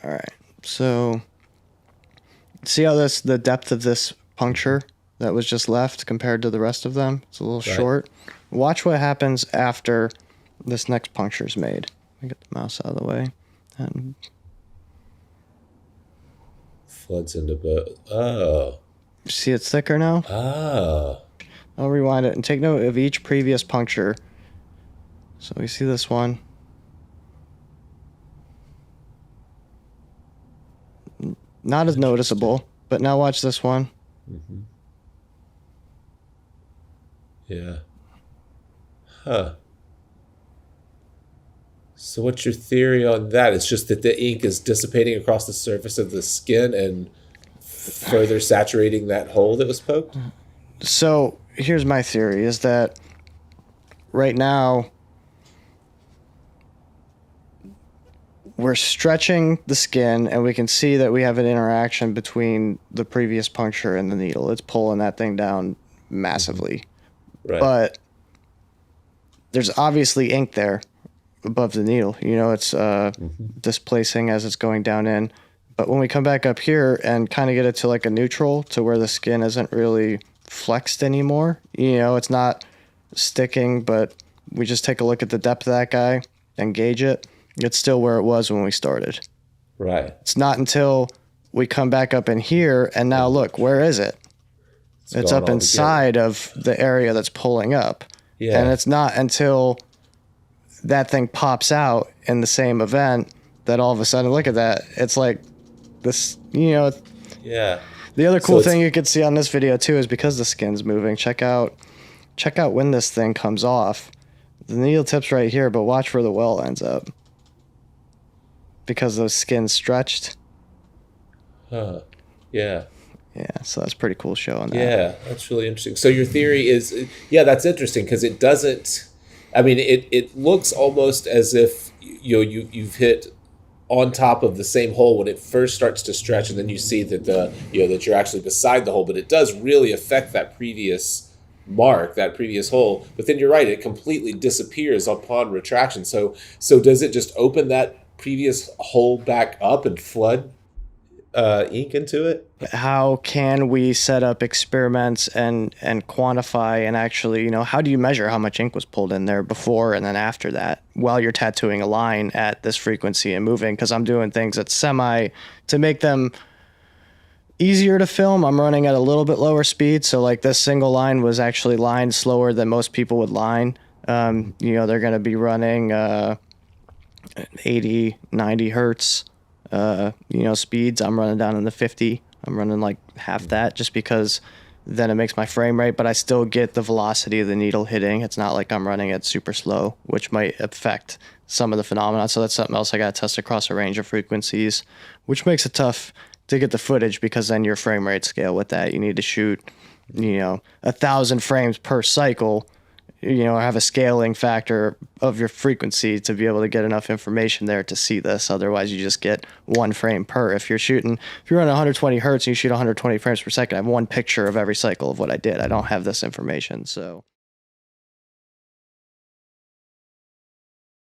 All right. So see how the depth of this puncture that was just left compared to the rest of them? It's a little short. Watch what happens after this next puncture is made. Let me get the mouse out of the way. And floods into both. Oh. see it's thicker now? Oh. I'll rewind it and take note of each previous puncture. So we see this one. Not as noticeable, but now watch this one. Mm-hmm. Yeah. Huh. So what's your theory on that? It's just that the ink is dissipating across the surface of the skin and further saturating that hole that was poked? So here's my theory, is that right now we're stretching the skin and we can see that we have an interaction between the previous puncture and the needle. It's pulling that thing down massively. Right. But there's obviously ink there above the needle. You know, it's displacing as it's going down in. But when we come back up here and kind of get it to like a neutral, to where the skin isn't really flexed anymore, you know, it's not sticking, but we just take a look at the depth of that guy and gauge it. It's still where it was when we started. Right. It's not until we come back up in here and now look, where is it? It's up inside of the area that's pulling up. Yeah. And it's not until that thing pops out in the same event that all of a sudden, look at that. It's like this, you know. Yeah. The other cool thing you could see on this video too is because the skin's moving. Check out when this thing comes off. The needle tip's right here, but watch where the well ends up. Because those skins stretched. Huh. Yeah. Yeah, so that's pretty cool showing that. Yeah, that's really interesting. So your theory is, yeah, that's interesting because it doesn't, I mean, it looks almost as if, you know, you've hit on top of the same hole when it first starts to stretch, and then you see that that you're actually beside the hole, but it does really affect that previous mark, that previous hole. But then you're right, it completely disappears upon retraction. So does it just open that previous hole back up and flood ink into it? How can we set up experiments and quantify and actually, you know, how do you measure how much ink was pulled in there before and then after that while you're tattooing a line at this frequency and moving? Because I'm doing things at to make them easier to film. I'm running at a little bit lower speed. So like this single line was actually lined slower than most people would line. You know, they're going to be running 80, 90 hertz. You know, speeds. I'm running down in the 50. I'm running like half that just because then it makes my frame rate, but I still get the velocity of the needle hitting. It's not like I'm running it super slow, which might affect some of the phenomena. So that's something else I got to test across a range of frequencies, which makes it tough to get the footage because then your frame rate scale with that. You need to shoot, you know, 1,000 frames per cycle, you know, have a scaling factor of your frequency to be able to get enough information there to see this. Otherwise, you just get one frame per. If you're running 120 hertz and you shoot 120 frames per second, I have one picture of every cycle of what I did. I don't have this information, so.